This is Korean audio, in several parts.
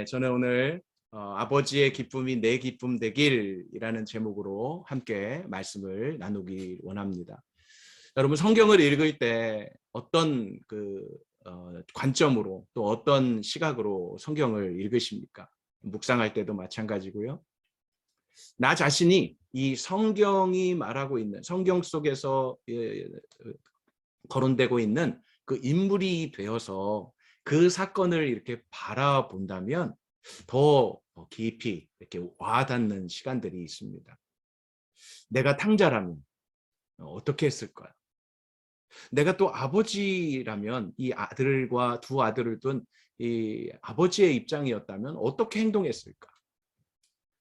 저는 오늘 아버지의 기쁨이 내 기쁨 되길이라는 제목으로 함께 말씀을 나누기 원합니다. 여러분, 성경을 읽을 때 어떤 관점으로 또 어떤 시각으로 성경을 읽으십니까? 묵상할 때도 마찬가지고요. 나 자신이 이 성경이 말하고 있는 성경 속에서 거론되고 있는 그 인물이 되어서 그 사건을 이렇게 바라본다면 더 깊이 이렇게 와닿는 시간들이 있습니다. 내가 탕자라면 어떻게 했을까요? 내가 또 아버지라면 이 아들과 두 아들을 둔 이 아버지의 입장이었다면 어떻게 행동했을까?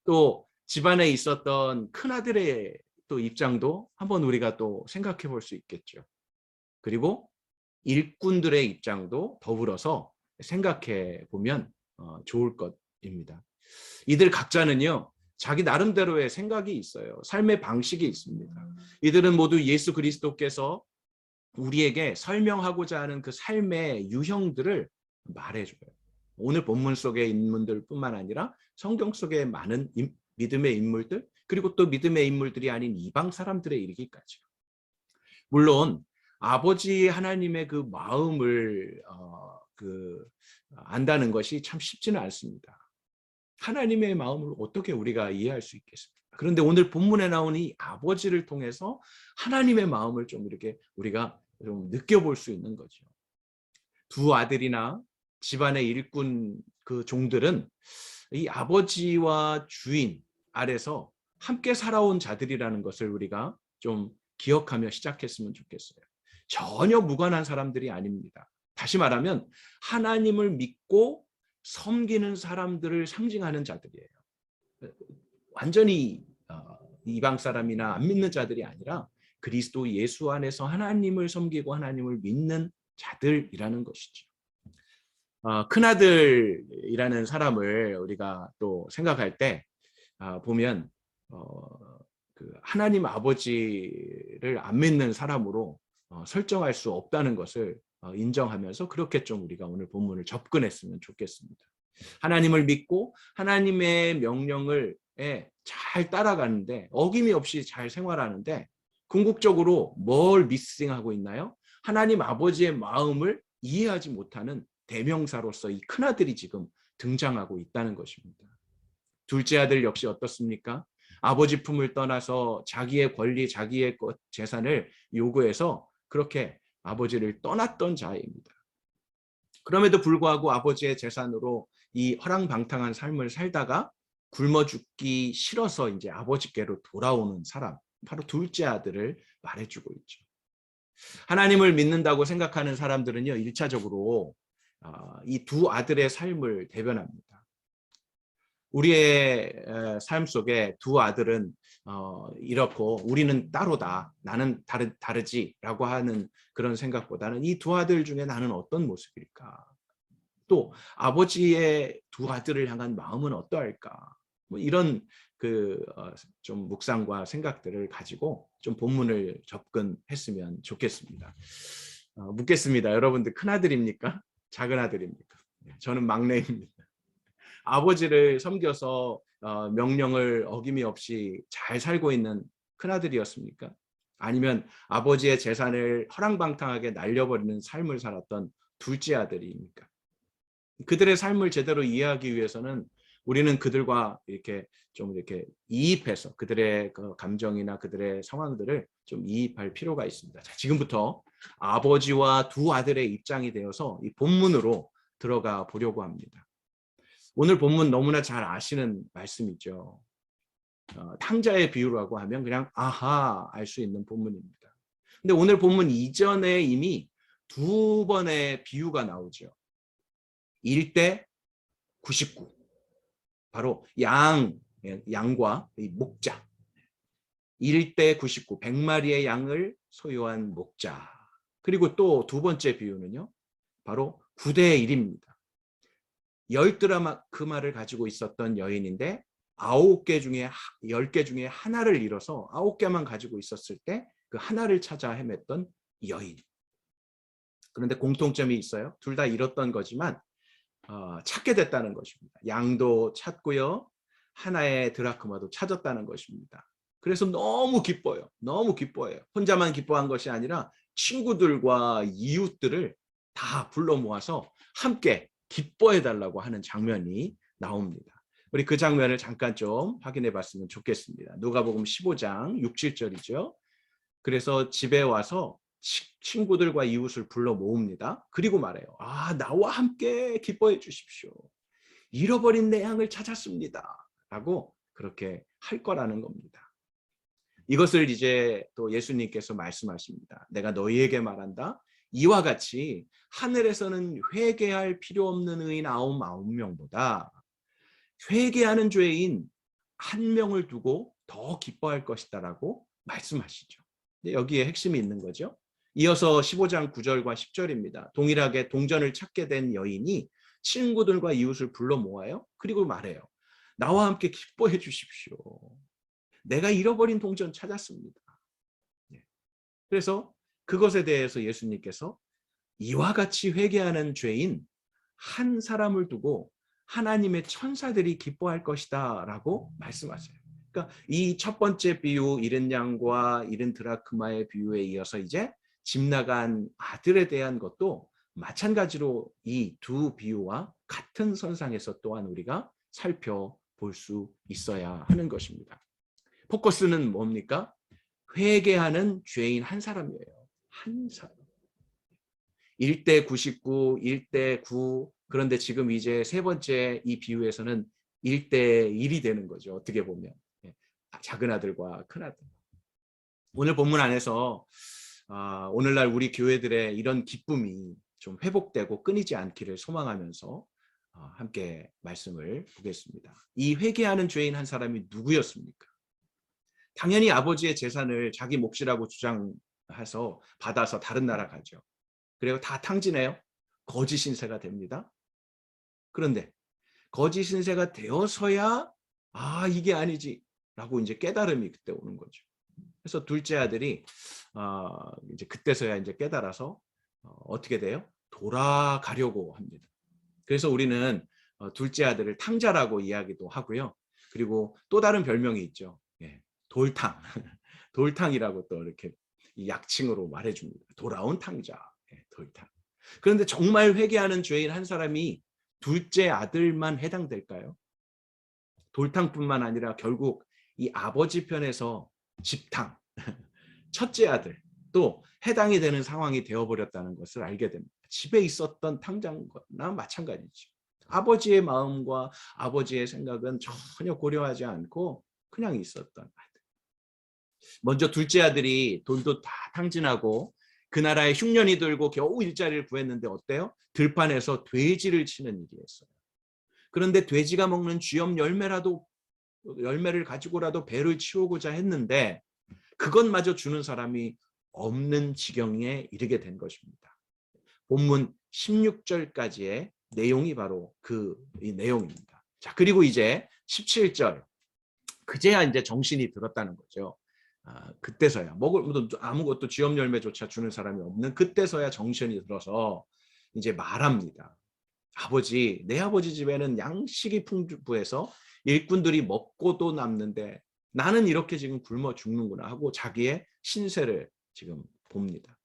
또 집안에 있었던 큰아들의 또 입장도 한번 우리가 또 생각해 볼 수 있겠죠. 그리고 일꾼들의 입장도 더불어서 생각해 보면 좋을 것입니다. 이들 각자는요, 자기 나름대로의 생각이 있어요. 삶의 방식이 있습니다. 이들은 모두 예수 그리스도께서 우리에게 설명하고자 하는 그 삶의 유형들을 말해줘요. 오늘 본문 속의 인물들뿐만 아니라 성경 속의 많은 믿음의 인물들, 그리고 또 믿음의 인물들이 아닌 이방 사람들에 이르기까지요. 물론 아버지 하나님의 그 마음을 안다는 것이 참 쉽지는 않습니다. 하나님의 마음을 어떻게 우리가 이해할 수 있겠습니까? 그런데 오늘 본문에 나오는 이 아버지를 통해서 하나님의 마음을 좀 이렇게 우리가 좀 느껴볼 수 있는 거죠. 두 아들이나 집안의 일꾼 그 종들은 이 아버지와 주인 아래서 함께 살아온 자들이라는 것을 우리가 좀 기억하며 시작했으면 좋겠어요. 전혀 무관한 사람들이 아닙니다. 다시 말하면 하나님을 믿고 섬기는 사람들을 상징하는 자들이에요. 완전히 이방 사람이나 안 믿는 자들이 아니라 그리스도 예수 안에서 하나님을 섬기고 하나님을 믿는 자들이라는 것이죠. 큰아들이라는 사람을 우리가 또 생각할 때 보면 하나님 아버지를 안 믿는 사람으로 설정할 수 없다는 것을 인정하면서 그렇게 좀 우리가 오늘 본문을 접근했으면 좋겠습니다. 하나님을 믿고 하나님의 명령을 잘 따라가는데 어김이 없이 잘 생활하는데 궁극적으로 뭘 미싱하고 있나요? 하나님 아버지의 마음을 이해하지 못하는 대명사로서 이 큰아들이 지금 등장하고 있다는 것입니다. 둘째 아들 역시 어떻습니까? 아버지 품을 떠나서 자기의 권리, 자기의 재산을 요구해서 그렇게 아버지를 떠났던 자입니다. 그럼에도 불구하고 아버지의 재산으로 이 허랑방탕한 삶을 살다가 굶어 죽기 싫어서 이제 아버지께로 돌아오는 사람, 바로 둘째 아들을 말해주고 있죠. 하나님을 믿는다고 생각하는 사람들은요, 1차적으로 이 두 아들의 삶을 대변합니다. 우리의 삶 속에 두 아들은 이렇고 우리는 따로다, 나는 다르지라고 하는 그런 생각보다는 이 두 아들 중에 나는 어떤 모습일까? 또 아버지의 두 아들을 향한 마음은 어떠할까? 뭐 이런 좀 묵상과 생각들을 가지고 좀 본문을 접근했으면 좋겠습니다. 묻겠습니다. 여러분들 큰 아들입니까? 작은 아들입니까? 저는 막내입니다. 아버지를 섬겨서 명령을 어김이 없이 잘 살고 있는 큰아들이었습니까? 아니면 아버지의 재산을 허랑방탕하게 날려버리는 삶을 살았던 둘째 아들입니까? 그들의 삶을 제대로 이해하기 위해서는 우리는 그들과 이렇게 이입해서 그들의 그 감정이나 그들의 상황들을 좀 이입할 필요가 있습니다. 자, 지금부터 아버지와 두 아들의 입장이 되어서 이 본문으로 들어가 보려고 합니다. 오늘 본문 너무나 잘 아시는 말씀이죠. 탕자의 비유라고 하면 그냥 아하 알 수 있는 본문입니다. 근데 오늘 본문 이전에 이미 두 번의 비유가 나오죠. 1대 99. 바로 양과 목자. 1대 99, 100마리의 양을 소유한 목자. 그리고 또 두 번째 비유는요. 바로 9대 1입니다. 10드라크마를 가지고 있었던 여인인데 9개 중에 10개 중에 하나를 잃어서 9개만 가지고 있었을 때 그 하나를 찾아 헤맸던 여인. 그런데 공통점이 있어요. 둘 다 잃었던 거지만 찾게 됐다는 것입니다. 양도 찾고요. 하나의 드라크마도 찾았다는 것입니다. 그래서 너무 기뻐요. 너무 기뻐해요. 혼자만 기뻐한 것이 아니라 친구들과 이웃들을 다 불러 모아서 함께 기뻐해 달라고 하는 장면이 나옵니다. 우리 그 장면을 잠깐 좀 확인해 봤으면 좋겠습니다. 누가복음 15장 6, 7절이죠. 그래서 집에 와서 친구들과 이웃을 불러 모읍니다. 그리고 말해요. 나와 함께 기뻐해 주십시오. 잃어버린 내 양을 찾았습니다. 라고 그렇게 할 거라는 겁니다. 이것을 이제 또 예수님께서 말씀하십니다. 내가 너희에게 말한다. 이와 같이 하늘에서는 회개할 필요 없는 의인 99명보다 회개하는 죄인 1명을 두고 더 기뻐할 것이다라고 말씀하시죠. 여기에 핵심이 있는 거죠. 이어서 15장 9절과 10절입니다. 동일하게 동전을 찾게 된 여인이 친구들과 이웃을 불러 모아요. 그리고 말해요. 나와 함께 기뻐해 주십시오. 내가 잃어버린 동전 찾았습니다. 그래서 그것에 대해서 예수님께서 이와 같이 회개하는 죄인 한 사람을 두고 하나님의 천사들이 기뻐할 것이다 라고 말씀하세요. 그러니까 이 첫 번째 비유 잃은 양과 잃은 드라크마의 비유에 이어서 이제 집 나간 아들에 대한 것도 마찬가지로 이 두 비유와 같은 선상에서 또한 우리가 살펴볼 수 있어야 하는 것입니다. 포커스는 뭡니까? 회개하는 죄인 한 사람이에요. 한 사람. 1대 99, 1대 9. 그런데 지금 이제 세 번째 이 비유에서는 1대 1이 되는 거죠. 어떻게 보면. 작은 아들과 큰 아들. 오늘 본문 안에서 오늘날 우리 교회들의 이런 기쁨이 좀 회복되고 끊이지 않기를 소망하면서 함께 말씀을 보겠습니다. 이 회개하는 죄인 한 사람이 누구였습니까? 당연히 아버지의 재산을 자기 몫이라고 주장해서 받아서 다른 나라 가죠. 그리고 다 탕진해요. 거짓 신세가 됩니다. 그런데 거짓 신세가 되어서야 이게 아니지 라고 이제 깨달음이 그때 오는 거죠. 그래서 둘째 아들이 이제 그때서야 이제 깨달아서 어떻게 돼요? 돌아가려고 합니다. 그래서 우리는 둘째 아들을 탕자라고 이야기도 하고요. 그리고 또 다른 별명이 있죠. 돌탕. 돌탕이라고 또 이렇게 약칭으로 말해줍니다. 돌아온 탕자. 돌탕. 그런데 정말 회개하는 죄인 한 사람이 둘째 아들만 해당될까요? 돌탕뿐만 아니라 결국 이 아버지 편에서 집탕, 첫째 아들 또 해당이 되는 상황이 되어버렸다는 것을 알게 됩니다. 집에 있었던 탕자나 마찬가지죠. 아버지의 마음과 아버지의 생각은 전혀 고려하지 않고 그냥 있었던 아들. 먼저 둘째 아들이 돈도 다 탕진하고 그 나라에 흉년이 들고 겨우 일자리를 구했는데 어때요? 들판에서 돼지를 치는 일이었어요. 그런데 돼지가 먹는 쥐염 열매를 가지고라도 배를 치우고자 했는데 그것마저 주는 사람이 없는 지경에 이르게 된 것입니다. 본문 16절까지의 내용이 바로 그 내용입니다. 자, 그리고 이제 17절. 그제야 이제 정신이 들었다는 거죠. 그때서야 아무것도 쥐염 열매조차 주는 사람이 없는 그때서야 정신이 들어서 이제 말합니다. 아버지, 내 아버지 집에는 양식이 풍부해서 일꾼들이 먹고도 남는데 나는 이렇게 지금 굶어 죽는구나 하고 자기의 신세를 지금 봅니다.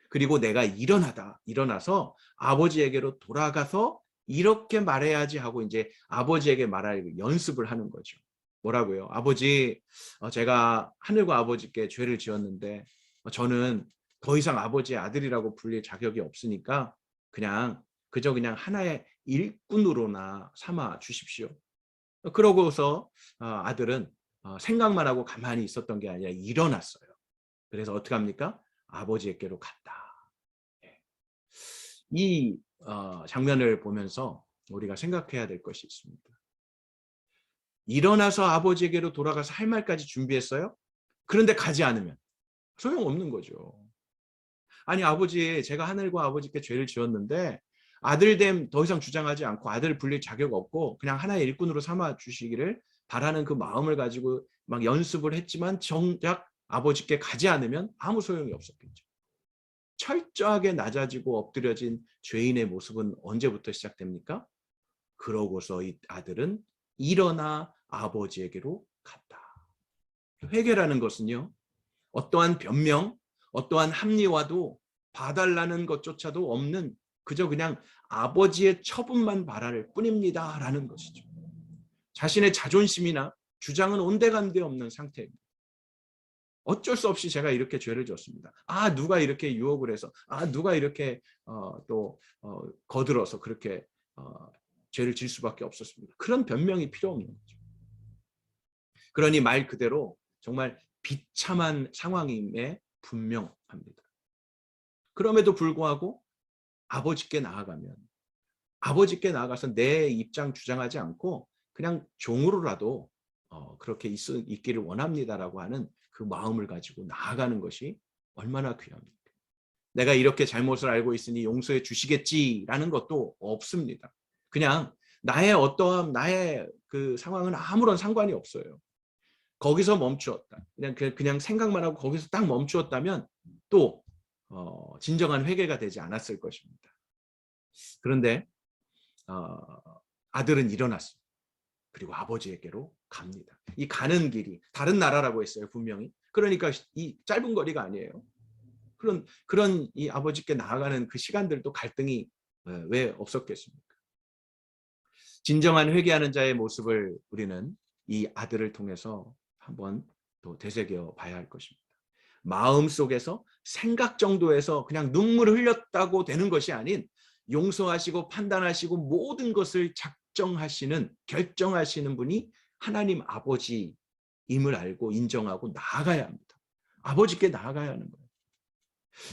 그리고 내가 일어나서 아버지에게로 돌아가서 이렇게 말해야지 하고 이제 아버지에게 말할 연습을 하는 거죠. 뭐라고요? 아버지, 제가 하늘과 아버지께 죄를 지었는데 저는 더 이상 아버지의 아들이라고 불릴 자격이 없으니까 그저 그냥 하나의 일꾼으로나 삼아 주십시오. 그러고서 아들은 생각만 하고 가만히 있었던 게 아니라 일어났어요. 그래서 어떻게 합니까? 아버지에게로 갔다. 이 장면을 보면서 우리가 생각해야 될 것이 있습니다. 일어나서 아버지에게로 돌아가서 할 말까지 준비했어요. 그런데 가지 않으면 소용없는 거죠. 아니 아버지, 제가 하늘과 아버지께 죄를 지었는데 아들됨 더 이상 주장하지 않고 아들을 불릴 자격 없고 그냥 하나의 일꾼으로 삼아 주시기를 바라는 그 마음을 가지고 막 연습을 했지만 정작 아버지께 가지 않으면 아무 소용이 없었겠죠. 철저하게 낮아지고 엎드려진 죄인의 모습은 언제부터 시작됩니까? 그러고서 이 아들은 일어나 아버지에게로 갔다. 회개라는 것은요, 어떠한 변명, 어떠한 합리화도 봐달라는 것조차도 없는, 그저 그냥 아버지의 처분만 바랄 뿐입니다라는 것이죠. 자신의 자존심이나 주장은 온데간데 없는 상태입니다. 어쩔 수 없이 제가 이렇게 죄를 졌습니다. 누가 이렇게 유혹을 해서, 누가 이렇게 거들어서 그렇게 죄를 질 수밖에 없었습니다. 그런 변명이 필요 없는 거죠. 그러니 말 그대로 정말 비참한 상황임에 분명합니다. 그럼에도 불구하고 아버지께 아버지께 나아가서 내 입장 주장하지 않고 그냥 종으로라도 그렇게 있기를 원합니다라고 하는 그 마음을 가지고 나아가는 것이 얼마나 귀합니까? 내가 이렇게 잘못을 알고 있으니 용서해 주시겠지라는 것도 없습니다. 그냥 나의 어떠함, 나의 그 상황은 아무런 상관이 없어요. 거기서 멈추었다. 그냥 생각만 하고 거기서 딱 멈추었다면 또 진정한 회개가 되지 않았을 것입니다. 그런데 아들은 일어났습니다. 그리고 아버지에게로 갑니다. 이 가는 길이 다른 나라라고 했어요, 분명히. 그러니까 이 짧은 거리가 아니에요. 그런 이 아버지께 나아가는 그 시간들도 갈등이 왜 없었겠습니까? 진정한 회개하는 자의 모습을 우리는 이 아들을 통해서 한번 또 되새겨 봐야 할 것입니다. 마음속에서 생각 정도에서 그냥 눈물을 흘렸다고 되는 것이 아닌 용서하시고 판단하시고 모든 것을 결정하시는 분이 하나님 아버지임을 알고 인정하고 나아가야 합니다. 아버지께 나아가야 하는 거예요.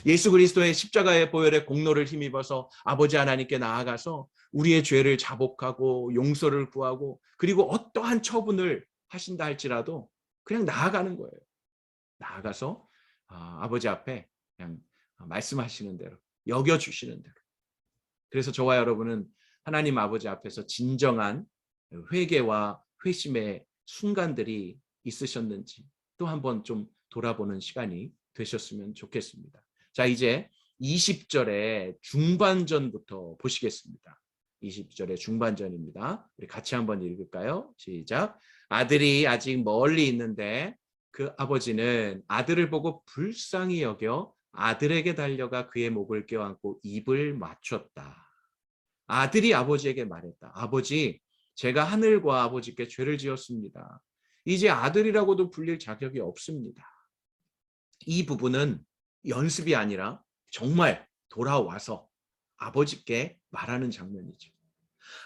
예수 그리스도의 십자가의 보혈의 공로를 힘입어서 아버지 하나님께 나아가서 우리의 죄를 자복하고 용서를 구하고 그리고 어떠한 처분을 하신다 할지라도 그냥 나아가는 거예요. 나아가서 아버지 앞에 그냥 말씀하시는 대로 여겨주시는 대로. 그래서 저와 여러분은 하나님 아버지 앞에서 진정한 회개와 회심의 순간들이 있으셨는지 또 한번 좀 돌아보는 시간이 되셨으면 좋겠습니다. 자, 이제 20절의 중반전부터 보시겠습니다. 20절의 중반전입니다. 우리 같이 한번 읽을까요? 시작. 아들이 아직 멀리 있는데 그 아버지는 아들을 보고 불쌍히 여겨 아들에게 달려가 그의 목을 껴안고 입을 맞췄다. 아들이 아버지에게 말했다. 아버지, 제가 하늘과 아버지께 죄를 지었습니다. 이제 아들이라고도 불릴 자격이 없습니다. 이 부분은 연습이 아니라 정말 돌아와서 아버지께 말하는 장면이죠.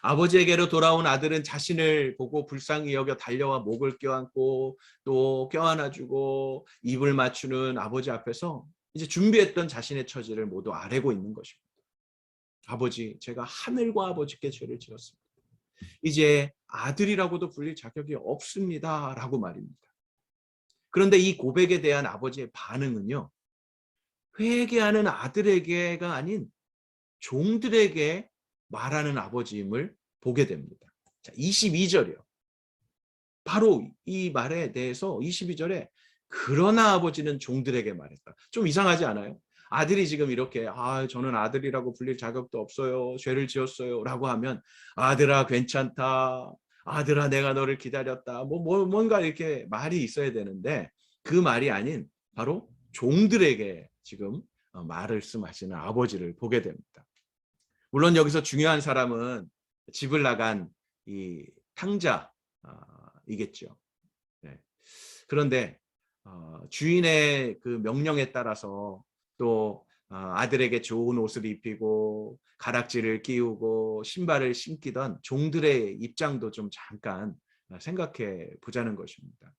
아버지에게로 돌아온 아들은 자신을 보고 불쌍히 여겨 달려와 목을 껴안고 또 껴안아주고 입을 맞추는 아버지 앞에서 이제 준비했던 자신의 처지를 모두 아뢰고 있는 것입니다. 아버지, 제가 하늘과 아버지께 죄를 지었습니다. 이제 아들이라고도 불릴 자격이 없습니다. 라고 말입니다. 그런데 이 고백에 대한 아버지의 반응은요, 회개하는 아들에게가 아닌 종들에게 말하는 아버지임을 보게 됩니다. 자, 22절이요. 바로 이 말에 대해서 22절에 그러나 아버지는 종들에게 말했다. 좀 이상하지 않아요? 아들이 지금 이렇게 저는 아들이라고 불릴 자격도 없어요. 죄를 지었어요. 라고 하면 아들아 괜찮다. 아들아 내가 너를 기다렸다. 뭔가 이렇게 말이 있어야 되는데 그 말이 아닌 바로 종들에게 지금 말씀하시는 아버지를 보게 됩니다. 물론 여기서 중요한 사람은 집을 나간 이 탕자이겠죠. 네. 그런데 주인의 그 명령에 따라서 또 아들에게 좋은 옷을 입히고 가락지를 끼우고 신발을 신기던 종들의 입장도 좀 잠깐 생각해 보자는 것입니다.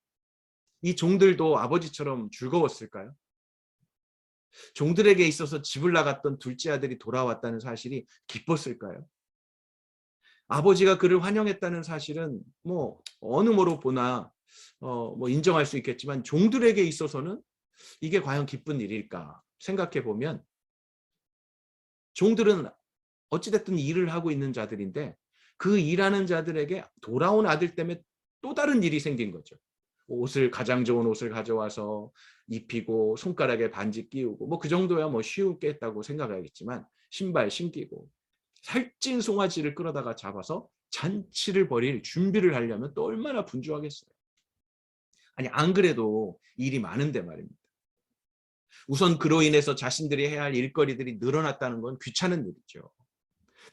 이 종들도 아버지처럼 즐거웠을까요? 종들에게 있어서 집을 나갔던 둘째 아들이 돌아왔다는 사실이 기뻤을까요? 아버지가 그를 환영했다는 사실은 뭐 어느 뭐로 보나 뭐 인정할 수 있겠지만 종들에게 있어서는 이게 과연 기쁜 일일까 생각해 보면 종들은 어찌됐든 일을 하고 있는 자들인데 그 일하는 자들에게 돌아온 아들 때문에 또 다른 일이 생긴 거죠. 가장 좋은 옷을 가져와서 입히고 손가락에 반지 끼우고 뭐 그 정도야 뭐 쉬우겠다고 생각하겠지만 신발 신기고 살찐 송아지를 끌어다가 잡아서 잔치를 벌일 준비를 하려면 또 얼마나 분주하겠어요. 아니 안 그래도 일이 많은데 말입니다. 우선 그로 인해서 자신들이 해야 할 일거리들이 늘어났다는 건 귀찮은 일이죠.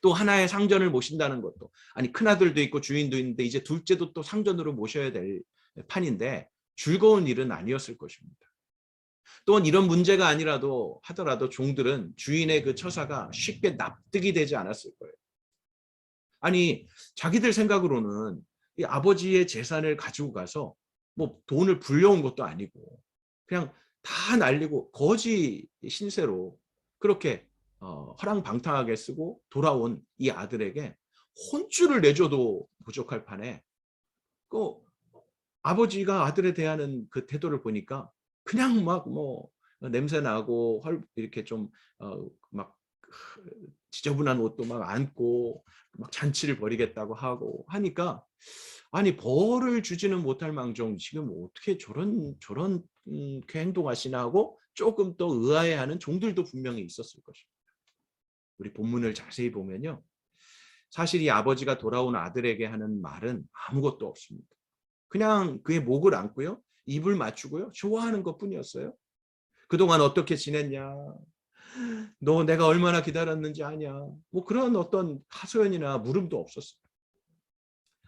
또 하나의 상전을 모신다는 것도, 아니 큰아들도 있고 주인도 있는데 이제 둘째도 또 상전으로 모셔야 될 판인데 즐거운 일은 아니었을 것입니다. 또한 이런 문제가 아니라도 하더라도 종들은 주인의 그 처사가 쉽게 납득이 되지 않았을 거예요. 아니 자기들 생각으로는 이 아버지의 재산을 가지고 가서 뭐 돈을 불려온 것도 아니고 그냥 다 날리고 거지 신세로 그렇게 허랑방탕하게 쓰고 돌아온 이 아들에게 혼쭐을 내줘도 부족할 판에 그 아버지가 아들에 대한 그 태도를 보니까 그냥 막 뭐 냄새 나고 이렇게 좀 막 지저분한 옷도 막 안고 막 잔치를 벌이겠다고 하고 하니까 아니 벌을 주지는 못할 망정 지금 어떻게 저런 그 행동하시나 하고 조금 또 의아해하는 종들도 분명히 있었을 것입니다. 우리 본문을 자세히 보면요. 사실 이 아버지가 돌아온 아들에게 하는 말은 아무것도 없습니다. 그냥 그의 목을 안고요. 입을 맞추고요. 좋아하는 것뿐이었어요. 그동안 어떻게 지냈냐. 너 내가 얼마나 기다렸는지 아냐. 뭐 그런 어떤 하소연이나 물음도 없었어요.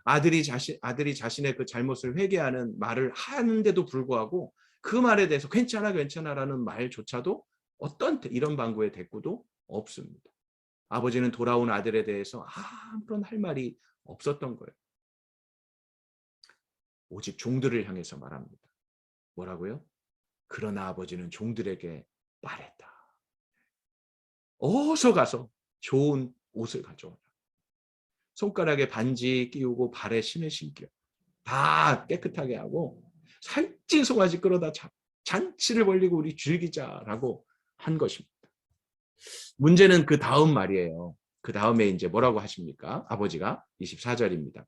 아들이 자신의 그 잘못을 회개하는 말을 하는데도 불구하고 그 말에 대해서 괜찮아 괜찮아라는 말조차도 어떤 이런 방구의 대꾸도 없습니다. 아버지는 돌아온 아들에 대해서 아무런 할 말이 없었던 거예요. 오직 종들을 향해서 말합니다. 뭐라고요? 그러나 아버지는 종들에게 말했다. 어서 가서 좋은 옷을 가져오라. 손가락에 반지 끼우고 발에 신을 신겨. 다 깨끗하게 하고 살찐 송아지 끌어다 잔치를 벌리고 우리 즐기자라고 한 것입니다. 문제는 그 다음 말이에요. 그 다음에 이제 뭐라고 하십니까? 아버지가 24절입니다.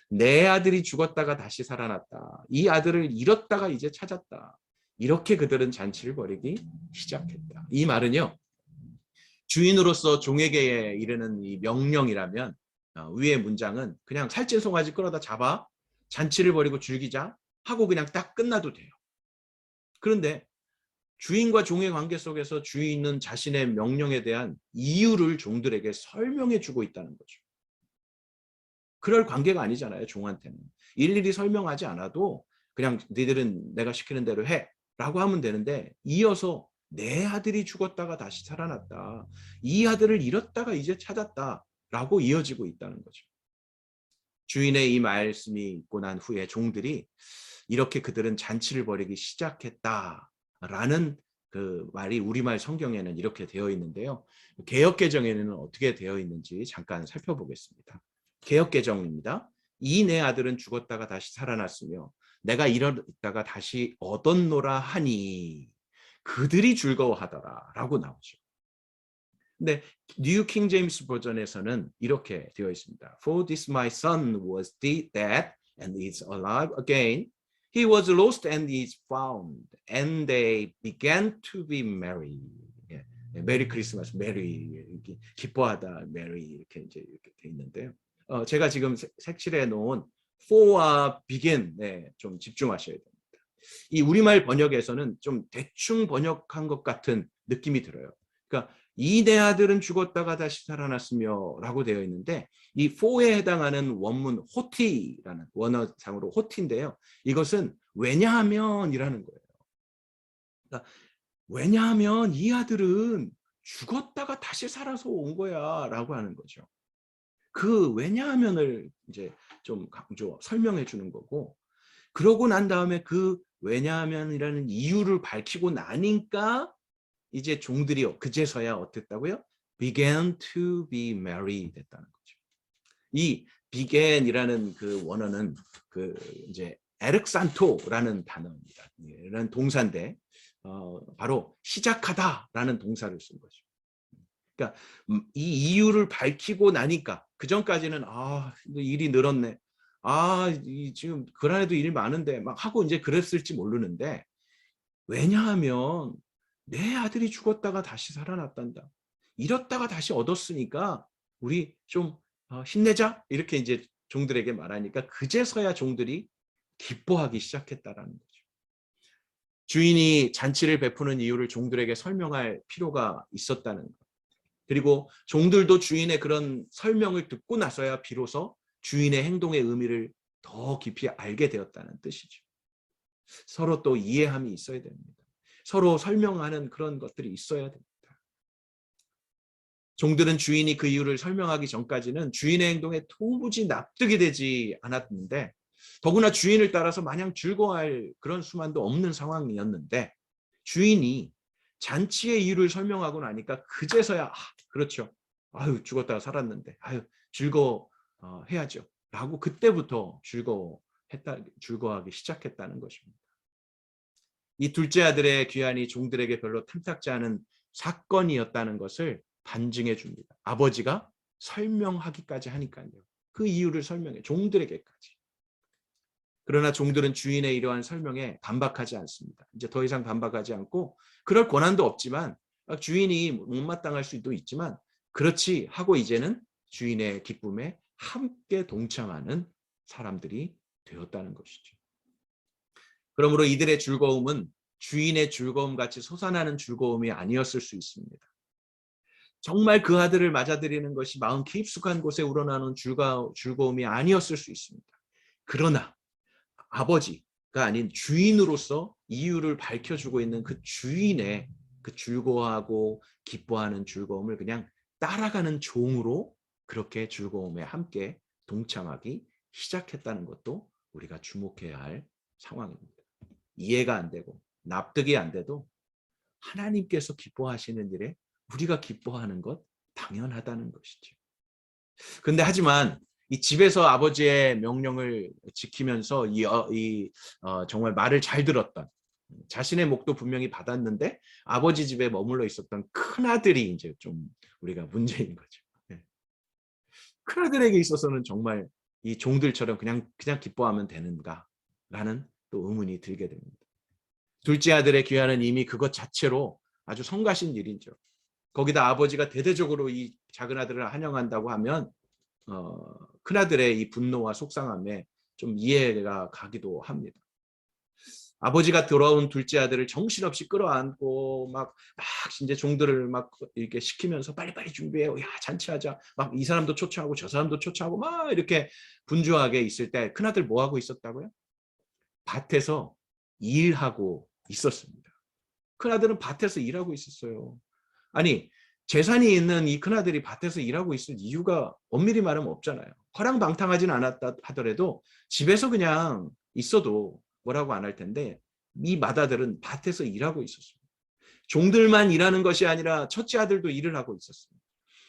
내 아들이 죽었다가 다시 살아났다. 이 아들을 잃었다가 이제 찾았다. 이렇게 그들은 잔치를 벌이기 시작했다. 이 말은요. 주인으로서 종에게 이르는 이 명령이라면 위의 문장은 그냥 살찐 송아지 끌어다 잡아 잔치를 벌이고 즐기자 하고 그냥 딱 끝나도 돼요. 그런데 주인과 종의 관계 속에서 주인은 자신의 명령에 대한 이유를 종들에게 설명해 주고 있다는 거죠. 그럴 관계가 아니잖아요. 종한테는. 일일이 설명하지 않아도 그냥 너희들은 내가 시키는 대로 해 라고 하면 되는데 이어서 내 아들이 죽었다가 다시 살아났다. 이 아들을 잃었다가 이제 찾았다 라고 이어지고 있다는 거죠. 주인의 이 말씀이 있고 난 후에 종들이 이렇게 그들은 잔치를 벌이기 시작했다라는 그 말이 우리말 성경에는 이렇게 되어 있는데요. 개역개정에는 어떻게 되어 있는지 잠깐 살펴보겠습니다. 개역개정입니다. 이 내 아들은 죽었다가 다시 살아났으며 내가 잃었다가 다시 얻었노라 하니 그들이 즐거워하더라 라고 나오죠. 근데 뉴 킹 제임스 버전에서는 이렇게 되어 있습니다. For this my son was dead and is alive again. He was lost and is found. And they began to be merry. 예, 메리 크리스마스, 메리 기뻐하다, 메리 이렇게 이제 이렇게 돼 있는데요. 제가 지금 색칠해 놓은 for와 begin 좀 집중하셔야 됩니다. 이 우리말 번역에서는 좀 대충 번역한 것 같은 느낌이 들어요. 그러니까 이 내 아들은 죽었다가 다시 살아났으며 라고 되어 있는데 이 for에 해당하는 원문 호티라는 원어상으로 호티인데요. 이것은 왜냐하면이라는 거예요. 그러니까 왜냐하면 이 아들은 죽었다가 다시 살아서 온 거야 라고 하는 거죠. 그 왜냐하면을 이제 좀 설명해 주는 거고 그러고 난 다음에 그 왜냐하면이라는 이유를 밝히고 나니까 이제 종들이 그제서야 어땠다고요? began to be merry 됐다는 거죠. 이 began이라는 그 원어는 그 이제 에르산토라는 단어입니다. 이런 동사인데 바로 시작하다라는 동사를 쓴 거죠. 그러니까 이 이유를 밝히고 나니까 그 전까지는 일이 늘었네. 지금 그 안에도 일 많은데 막 하고 이제 그랬을지 모르는데 왜냐하면 내 아들이 죽었다가 다시 살아났단다. 잃었다가 다시 얻었으니까 우리 좀 힘내자 이렇게 이제 종들에게 말하니까 그제서야 종들이 기뻐하기 시작했다라는 거죠. 주인이 잔치를 베푸는 이유를 종들에게 설명할 필요가 있었다는 것. 그리고 종들도 주인의 그런 설명을 듣고 나서야 비로소 주인의 행동의 의미를 더 깊이 알게 되었다는 뜻이죠. 서로 또 이해함이 있어야 됩니다. 서로 설명하는 그런 것들이 있어야 됩니다. 종들은 주인이 그 이유를 설명하기 전까지는 주인의 행동에 도무지 납득이 되지 않았는데, 더구나 주인을 따라서 마냥 즐거워할 그런 수만도 없는 상황이었는데, 주인이 잔치의 이유를 설명하고 나니까 그제서야 그렇죠. 아유 죽었다가 살았는데 아유 즐거워해야죠. 라고 그때부터 즐거워하기 시작했다는 것입니다. 이 둘째 아들의 귀환이 종들에게 별로 탐탁지 않은 사건이었다는 것을 반증해 줍니다. 아버지가 설명하기까지 하니까요. 그 이유를 설명해 종들에게까지. 그러나 종들은 주인의 이러한 설명에 반박하지 않습니다. 이제 더 이상 반박하지 않고 그럴 권한도 없지만 주인이 못마땅할 수도 있지만 그렇지 하고 이제는 주인의 기쁨에 함께 동참하는 사람들이 되었다는 것이죠. 그러므로 이들의 즐거움은 주인의 즐거움 같이 솟아나는 즐거움이 아니었을 수 있습니다. 정말 그 아들을 맞아들이는 것이 마음 깊숙한 곳에 우러나는 즐거움이 아니었을 수 있습니다. 그러나 아버지가 아닌 주인으로서 이유를 밝혀주고 있는 그 주인의 그 즐거워하고 기뻐하는 즐거움을 그냥 따라가는 종으로 그렇게 즐거움에 함께 동참하기 시작했다는 것도 우리가 주목해야 할 상황입니다. 이해가 안 되고 납득이 안 돼도 하나님께서 기뻐하시는 일에 우리가 기뻐하는 것 당연하다는 것이죠. 근데 하지만 이 집에서 아버지의 명령을 지키면서 정말 말을 잘 들었던 자신의 목도 분명히 받았는데 아버지 집에 머물러 있었던 큰아들이 이제 좀 우리가 문제인 거죠. 네. 큰아들에게 있어서는 정말 이 종들처럼 그냥 기뻐하면 되는가라는 또 의문이 들게 됩니다. 둘째 아들의 귀환은 이미 그것 자체로 아주 성가신 일이죠. 거기다 아버지가 대대적으로 이 작은 아들을 환영한다고 하면 큰아들의 이 분노와 속상함에 좀 이해가 가기도 합니다. 아버지가 돌아온 둘째 아들을 정신없이 끌어안고 막 이제 종들을 막 이렇게 시키면서 빨리빨리 준비해요. 야 잔치하자. 막 이 사람도 초청하고 저 사람도 초청하고 막 이렇게 분주하게 있을 때 큰아들 뭐 하고 있었다고요? 밭에서 일하고 있었습니다. 큰아들은 밭에서 일하고 있었어요. 아니 재산이 있는 이 큰아들이 밭에서 일하고 있을 이유가 엄밀히 말하면 없잖아요. 허랑방탕하진 않았다 하더라도 집에서 그냥 있어도 뭐라고 안 할 텐데 이 맏아들은 밭에서 일하고 있었습니다. 종들만 일하는 것이 아니라 첫째 아들도 일을 하고 있었습니다.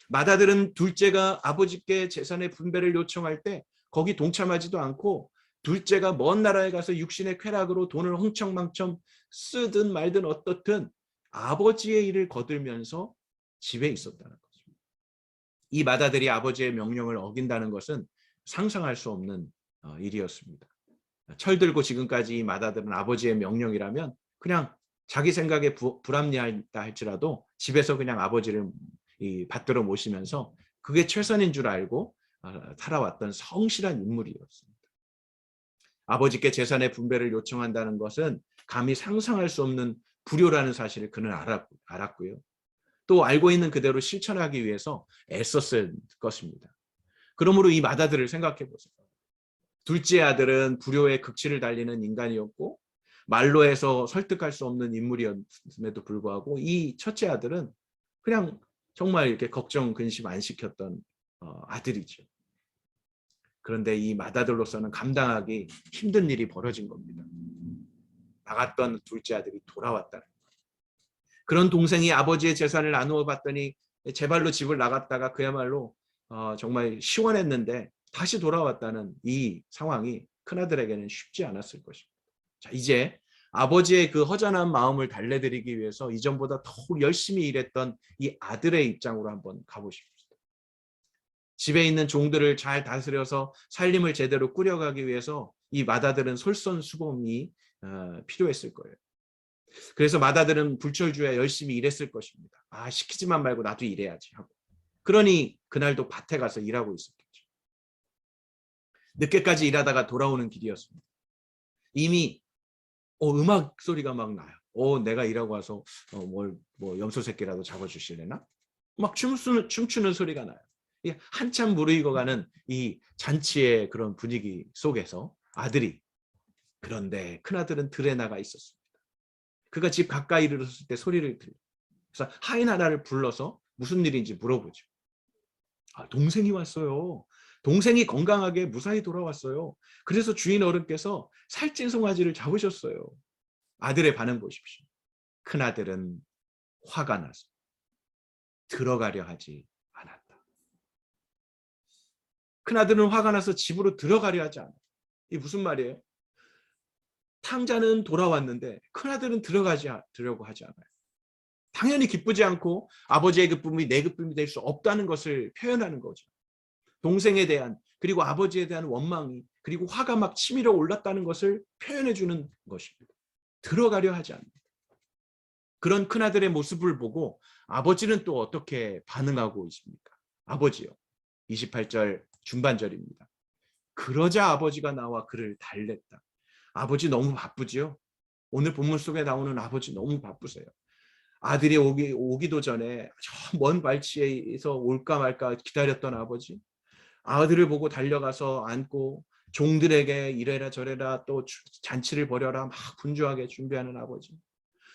맏아들은 둘째가 아버지께 재산의 분배를 요청할 때 거기 동참하지도 않고 둘째가 먼 나라에 가서 육신의 쾌락으로 돈을 흥청망청 쓰든 말든 어떻든 아버지의 일을 거들면서 집에 있었다는 거죠. 이 맏아들이 아버지의 명령을 어긴다는 것은 상상할 수 없는 일이었습니다. 철들고 지금까지 이 맏아들은 아버지의 명령이라면 그냥 자기 생각에 불합리하다 할지라도 집에서 그냥 아버지를 받들어 모시면서 그게 최선인 줄 알고 살아왔던 성실한 인물이었습니다. 아버지께 재산의 분배를 요청한다는 것은 감히 상상할 수 없는 불효라는 사실을 그는 알았고요. 또 알고 있는 그대로 실천하기 위해서 애썼을 것입니다. 그러므로 이 맏아들을 생각해 보세요. 둘째 아들은 불효의 극치를 달리는 인간이었고 말로 해서 설득할 수 없는 인물이었음에도 불구하고 이 첫째 아들은 그냥 정말 이렇게 걱정 근심 안 시켰던 아들이죠. 그런데 이 맏아들로서는 감당하기 힘든 일이 벌어진 겁니다. 나갔던 둘째 아들이 돌아왔다는 거예요. 그런 동생이 아버지의 재산을 나누어 봤더니 제 발로 집을 나갔다가 그야말로 정말 시원했는데 다시 돌아왔다는 이 상황이 큰아들에게는 쉽지 않았을 것입니다. 자, 이제 아버지의 그 허전한 마음을 달래드리기 위해서 이전보다 더욱 열심히 일했던 이 아들의 입장으로 한번 가보십시오. 집에 있는 종들을 잘 다스려서 살림을 제대로 꾸려가기 위해서 이 맏아들은 솔선수범이 필요했을 거예요. 그래서 맏아들은 불철주야 열심히 일했을 것입니다. 시키지만 말고 나도 일해야지 하고. 그러니 그날도 밭에 가서 일하고 있었겠죠. 늦게까지 일하다가 돌아오는 길이었습니다. 이미 음악 소리가 막 나요. 내가 일하고 와서 뭐 염소 새끼라도 잡아주실래나? 막 춤추는 소리가 나요. 한참 무르익어가는 이 잔치의 그런 분위기 속에서 그런데 큰아들은 들에 나가 있었습니다. 그가 집 가까이 이르렀을 때 소리를 들려. 그래서 하인 하나를 불러서 무슨 일인지 물어보죠. 동생이 왔어요. 동생이 건강하게 무사히 돌아왔어요. 그래서 주인 어른께서 살찐 송아지를 잡으셨어요. 아들의 반응 보십시오. 큰아들은 화가 나서 들어가려 하지 않았다. 큰아들은 화가 나서 집으로 들어가려 하지 않았다. 이게 무슨 말이에요? 탕자는 돌아왔는데 큰아들은 들어가려고 하지 않아요. 당연히 기쁘지 않고 아버지의 기쁨이 내 기쁨이 될 수 없다는 것을 표현하는 거죠. 동생에 대한 그리고 아버지에 대한 원망이 그리고 화가 막 치밀어 올랐다는 것을 표현해 주는 것입니다. 들어가려 하지 않는다. 그런 큰아들의 모습을 보고 아버지는 또 어떻게 반응하고 있습니까? 아버지요. 28절 중반절입니다. 그러자 아버지가 나와 그를 달랬다. 아버지 너무 바쁘지요? 오늘 본문 속에 나오는 아버지 너무 바쁘세요. 아들이 오기도 전에 저 먼 발치에서 올까 말까 기다렸던 아버지. 아들을 보고 달려가서 안고 종들에게 이래라 저래라 또 잔치를 벌여라 막 분주하게 준비하는 아버지.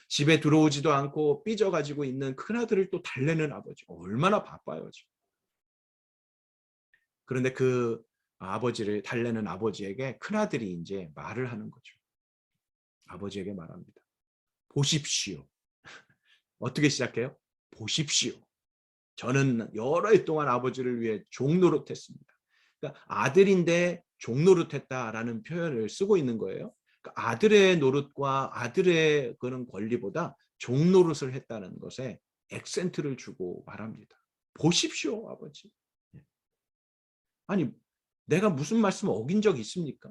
집에 들어오지도 않고 삐져가지고 있는 큰아들을 또 달래는 아버지. 얼마나 바빠요 지금. 그런데 그 아버지를 달래는 아버지에게 큰아들이 이제 말을 하는 거죠. 아버지에게 말합니다. 보십시오. 어떻게 시작해요? 보십시오. 저는 여러 해 동안 아버지를 위해 종노릇했습니다. 그러니까 아들인데 종노릇했다라는 표현을 쓰고 있는 거예요. 그러니까 아들의 노릇과 아들의 그런 권리보다 종노릇을 했다는 것에 액센트를 주고 말합니다. 보십시오, 아버지. 아니, 내가 무슨 말씀을 어긴 적 있습니까?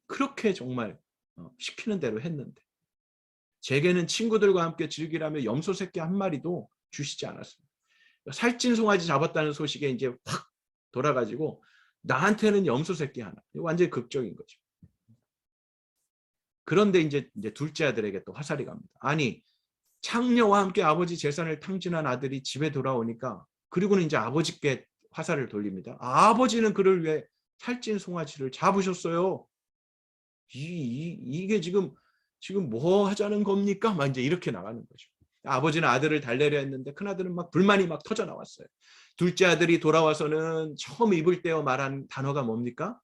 그렇게 정말 시키는 대로 했는데. 제게는 친구들과 함께 즐기라며 염소 새끼 한 마리도 주시지 않았습니다. 살찐 송아지 잡았다는 소식에 이제 확 돌아가지고 나한테는 염소 새끼 하나. 완전히 극적인 거죠. 그런데 이제 둘째 아들에게 또 화살이 갑니다. 아니, 창녀와 함께 아버지 재산을 탕진한 아들이 집에 돌아오니까 그리고는 이제 아버지께 화살을 돌립니다. 아버지는 그를 위해 살찐 송아지를 잡으셨어요. 이게 지금 뭐 하자는 겁니까? 막 이제 이렇게 나가는 거죠. 아버지는 아들을 달래려 했는데 큰아들은 막 불만이 막 터져 나왔어요. 둘째 아들이 돌아와서는 처음 입을 떼어 말한 단어가 뭡니까?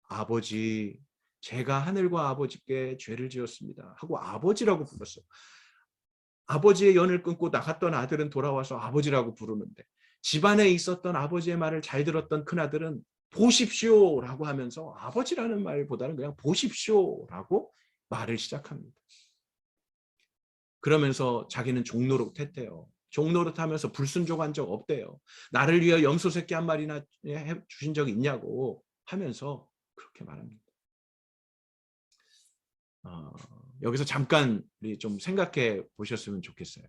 아버지, 제가 하늘과 아버지께 죄를 지었습니다. 하고 아버지라고 불렀어요. 아버지의 연을 끊고 나갔던 아들은 돌아와서 아버지라고 부르는데 집안에 있었던 아버지의 말을 잘 들었던 큰아들은 보십시오라고 하면서 아버지라는 말보다는 그냥 보십시오라고 말을 시작합니다. 그러면서 자기는 종노릇 했대요. 종노릇 하면서 불순종한 적 없대요. 나를 위해 염소 새끼 한 마리나 주신 적 있냐고 하면서 그렇게 말합니다. 여기서 잠깐 우리 좀 생각해 보셨으면 좋겠어요.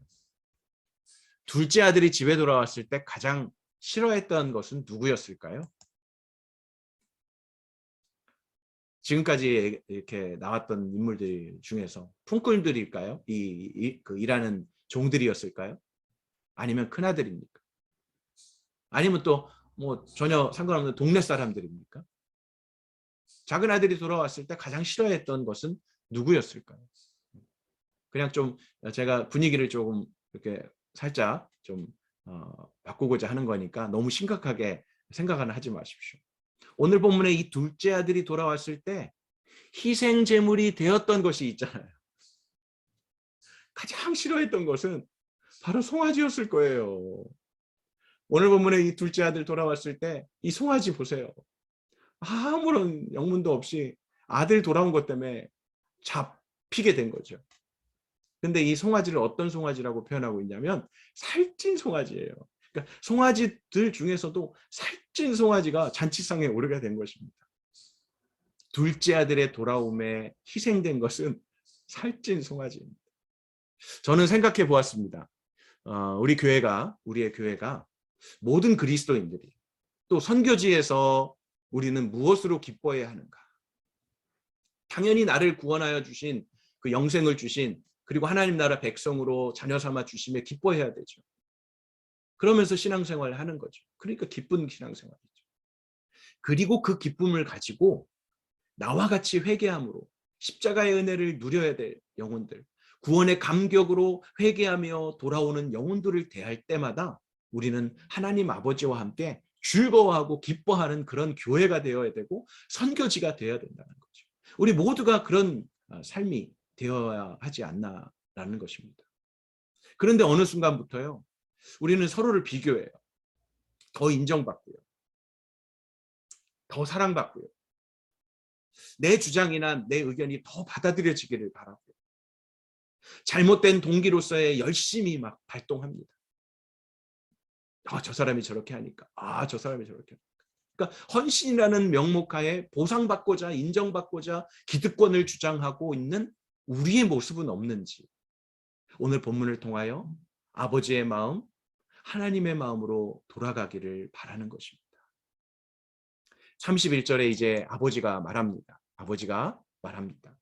둘째 아들이 집에 돌아왔을 때 가장 싫어했던 것은 누구였을까요? 지금까지 이렇게 나왔던 인물들 중에서 품꾼들일까요? 그 일하는 종들이었을까요? 아니면 큰아들입니까? 아니면 또 뭐 전혀 상관없는 동네 사람들입니까? 작은 아들이 돌아왔을 때 가장 싫어했던 것은 누구였을까요? 그냥 좀 제가 분위기를 조금 이렇게 살짝 좀 바꾸고자 하는 거니까 너무 심각하게 생각은 하지 마십시오. 오늘 본문에 이 둘째 아들이 돌아왔을 때 희생 제물이 되었던 것이 있잖아요. 가장 싫어했던 것은 바로 송아지였을 거예요. 오늘 본문에 이 둘째 아들 돌아왔을 때 이 송아지 보세요. 아무런 영문도 없이 아들 돌아온 것 때문에 잡히게 된 거죠. 근데 이 송아지를 어떤 송아지라고 표현하고 있냐면 살찐 송아지예요. 그러니까 송아지들 중에서도 살찐 송아지가 잔치상에 오르게 된 것입니다. 둘째 아들의 돌아옴에 희생된 것은 살찐 송아지입니다. 저는 생각해 보았습니다. 우리의 교회가 모든 그리스도인들이 또 선교지에서 우리는 무엇으로 기뻐해야 하는가? 당연히 나를 구원하여 주신 그 영생을 주신 그리고 하나님 나라 백성으로 자녀 삼아 주심에 기뻐해야 되죠. 그러면서 신앙생활을 하는 거죠. 그러니까 기쁜 신앙생활이죠. 그리고 그 기쁨을 가지고 나와 같이 회개함으로 십자가의 은혜를 누려야 될 영혼들, 구원의 감격으로 회개하며 돌아오는 영혼들을 대할 때마다 우리는 하나님 아버지와 함께 즐거워하고 기뻐하는 그런 교회가 되어야 되고 선교지가 되어야 된다는 거죠. 우리 모두가 그런 삶이 되어야 하지 않나라는 것입니다. 그런데 어느 순간부터요, 우리는 서로를 비교해요. 더 인정받고요. 더 사랑받고요. 내 주장이나 내 의견이 더 받아들여지기를 바라고요. 잘못된 동기로서의 열심히 막 발동합니다. 저 사람이 저렇게 하니까. 저 사람이 저렇게 하니까. 그러니까 헌신이라는 명목하에 보상받고자 인정받고자 기득권을 주장하고 있는 우리의 모습은 없는지 오늘 본문을 통하여 아버지의 마음, 하나님의 마음으로 돌아가기를 바라는 것입니다. 31절에 이제 아버지가 말합니다. 아버지가 말합니다.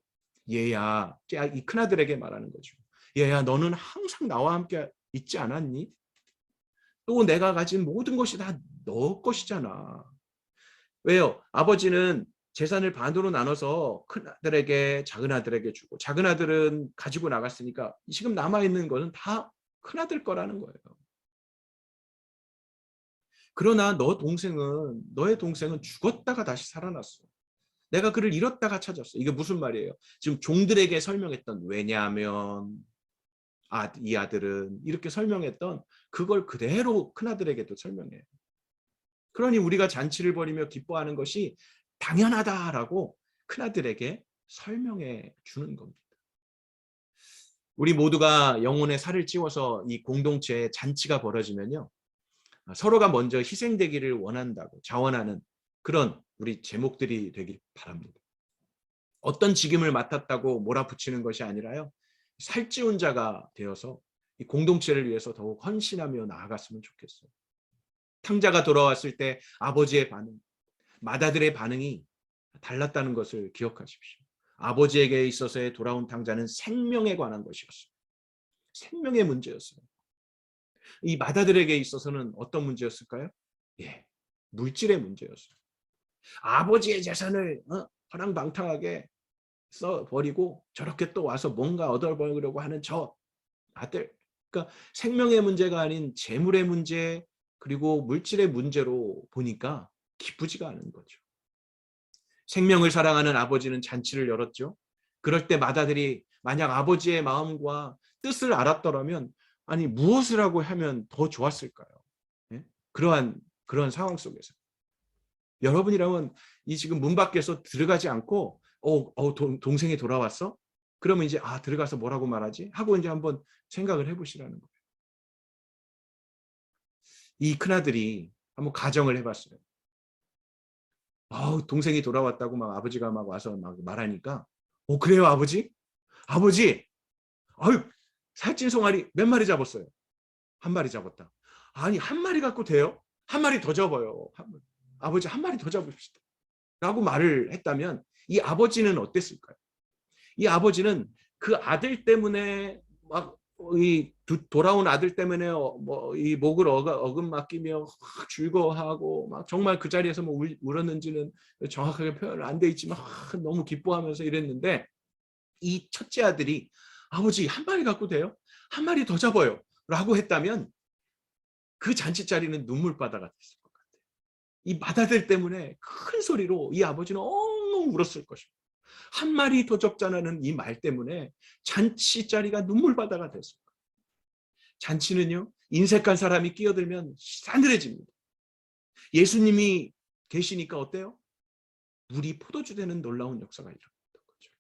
얘야, 이 큰아들에게 말하는 거죠. 얘야, 너는 항상 나와 함께 있지 않았니? 또 내가 가진 모든 것이 다 너 것이잖아. 왜요? 아버지는 재산을 반으로 나눠서 큰아들에게 작은 아들에게 주고 작은 아들은 가지고 나갔으니까 지금 남아있는 것은 다 큰아들 거라는 거예요. 그러나 너의 동생은 죽었다가 다시 살아났어. 내가 그를 잃었다가 찾았어. 이게 무슨 말이에요? 지금 종들에게 설명했던 왜냐하면 이 아들은 이렇게 설명했던 그걸 그대로 큰아들에게도 설명해요. 그러니 우리가 잔치를 벌이며 기뻐하는 것이 당연하다라고 큰아들에게 설명해 주는 겁니다. 우리 모두가 영혼의 살을 찌워서 이 공동체에 잔치가 벌어지면요, 서로가 먼저 희생되기를 원한다고 자원하는 그런 우리 제목들이 되길 바랍니다. 어떤 직임을 맡았다고 몰아붙이는 것이 아니라요, 살찌운 자가 되어서 이 공동체를 위해서 더욱 헌신하며 나아갔으면 좋겠어요. 탕자가 돌아왔을 때 아버지의 반응, 맏아들의 반응이 달랐다는 것을 기억하십시오. 아버지에게 있어서의 돌아온 탕자는 생명에 관한 것이었어요. 생명의 문제였어요. 이 맏아들에게 있어서는 어떤 문제였을까요? 물질의 문제였어요. 아버지의 재산을 허랑방탕하게 써버리고 저렇게 또 와서 뭔가 얻어먹으려고 하는 저 아들. 그러니까 생명의 문제가 아닌 재물의 문제 그리고 물질의 문제로 보니까 기쁘지가 않은 거죠. 생명을 사랑하는 아버지는 잔치를 열었죠. 그럴 때 맏아들이 만약 아버지의 마음과 뜻을 알았더라면 아니 무엇을 하고 하면 더 좋았을까요? 예? 그러한 상황 속에서 여러분이라면 이 지금 문 밖에서 들어가지 않고 동생이 돌아왔어? 그러면 이제 들어가서 뭐라고 말하지? 하고 이제 한번 생각을 해보시라는 거예요. 이 큰아들이 한번 가정을 해봤어요. 동생이 돌아왔다고 막 아버지가 막 와서 막 말하니까 그래요 아버지? 아버지 살찐 송아리 몇 마리 잡았어요? 한 마리 잡았다. 아니 한 마리 갖고 돼요? 한 마리 더 잡아요. 아버지 한 마리 더 잡읍시다. 라고 말을 했다면 이 아버지는 어땠을까요? 이 아버지는 그 아들 때문에 막 돌아온 아들 때문에 이 목을 어금 맡기며 즐거워하고 막 정말 그 자리에서 뭐 울었는지는 정확하게 표현을 안 돼 있지만 너무 기뻐하면서 이랬는데 이 첫째 아들이 아버지 한 마리 갖고 돼요? 한 마리 더 잡아요. 라고 했다면 그 잔치 자리는 눈물바다가 됐을 것 같아요. 이 맏아들 때문에 큰 소리로 이 아버지는 엉엉 울었을 것입니다. 한 마리 더 잡자라는 이 말 때문에 잔치 자리가 눈물바다가 됐을 거예요. 잔치는요, 인색한 사람이 끼어들면 싸늘해집니다. 예수님이 계시니까 어때요? 물이 포도주 되는 놀라운 역사가 일어났던 거죠.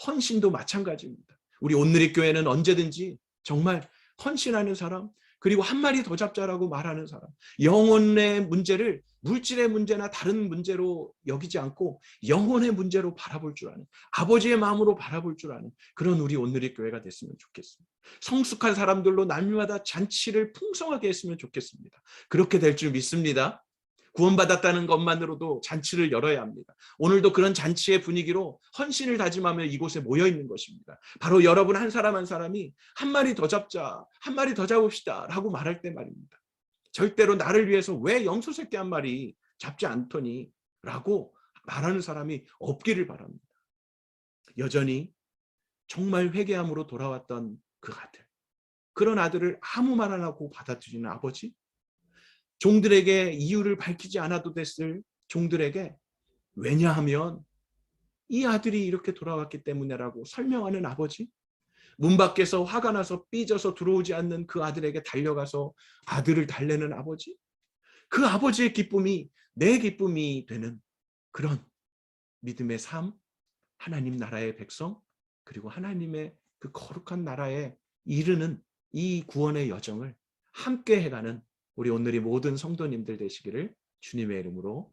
헌신도 마찬가지입니다. 우리 온누리 교회는 언제든지 정말 헌신하는 사람, 그리고 한 마리 더 잡자라고 말하는 사람, 영혼의 문제를 물질의 문제나 다른 문제로 여기지 않고 영혼의 문제로 바라볼 줄 아는, 아버지의 마음으로 바라볼 줄 아는 그런 우리 온누리 교회가 됐으면 좋겠습니다. 성숙한 사람들로 날마다 잔치를 풍성하게 했으면 좋겠습니다. 그렇게 될 줄 믿습니다. 구원받았다는 것만으로도 잔치를 열어야 합니다. 오늘도 그런 잔치의 분위기로 헌신을 다짐하며 이곳에 모여 있는 것입니다. 바로 여러분 한 사람 한 사람이 한 마리 더 잡자, 한 마리 더 잡읍시다 라고 말할 때 말입니다. 절대로 나를 위해서 왜 염소 새끼 한 마리 잡지 않더니 라고 말하는 사람이 없기를 바랍니다. 여전히 정말 회개함으로 돌아왔던 그 아들, 그런 아들을 아무 말 안 하고 받아들이는 아버지, 종들에게 이유를 밝히지 않아도 됐을 종들에게 왜냐하면 이 아들이 이렇게 돌아왔기 때문에라고 설명하는 아버지, 문 밖에서 화가 나서 삐져서 들어오지 않는 그 아들에게 달려가서 아들을 달래는 아버지, 그 아버지의 기쁨이 내 기쁨이 되는 그런 믿음의 삶, 하나님 나라의 백성, 그리고 하나님의 그 거룩한 나라에 이르는 이 구원의 여정을 함께 해가는 우리 오늘의 모든 성도님들 되시기를 주님의 이름으로